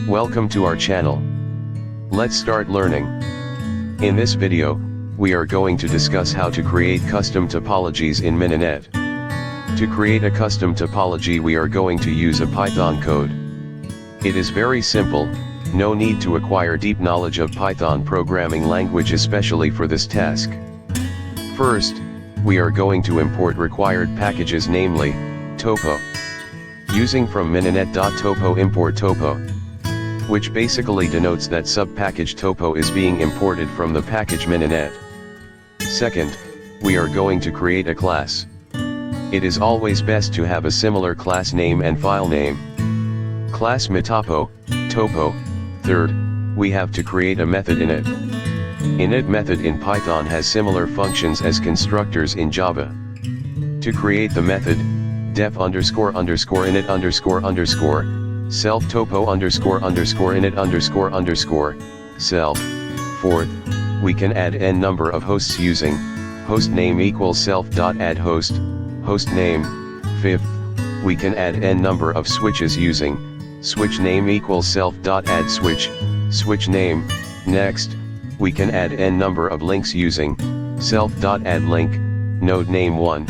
Welcome to our channel. Let's start learning. In this video, we are going to discuss how to create custom topologies in Mininet. To create a custom topology we are going to use a Python code. It is very simple, no need to acquire deep knowledge of Python programming language especially for this task. First, we are going to import required packages namely, topo. Using from mininet.topo import topo, which basically denotes that sub-package topo is being imported from the package mininet. Second, we are going to create a class. It is always best to have a similar class name and file name. Class mitopo, topo. Third, we have to create a method init. Init method in Python has similar functions as constructors in Java. To create the method, def__init__, self topo __init__, self. Fourth, we can add n number of hosts using host name equals self.add host, host name. Fifth, we can add n number of switches using switch name equals self.add switch, switch name. Next, we can add n number of links using self.add link, node name 1,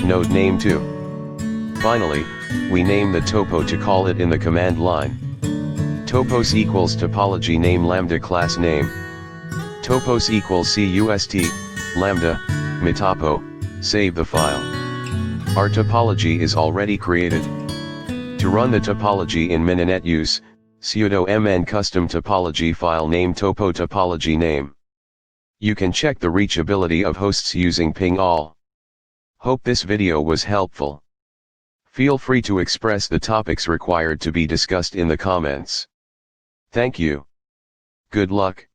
node name 2. Finally, we name the topo to call it in the command line. Topos equals topology name lambda class name. Topos equals cust, lambda, mitopo, save the file. Our topology is already created. To run the topology in Mininet use, sudo mn custom topology file name topo topology name. You can check the reachability of hosts using ping all. Hope this video was helpful. Feel free to express the topics required to be discussed in the comments. Thank you. Good luck.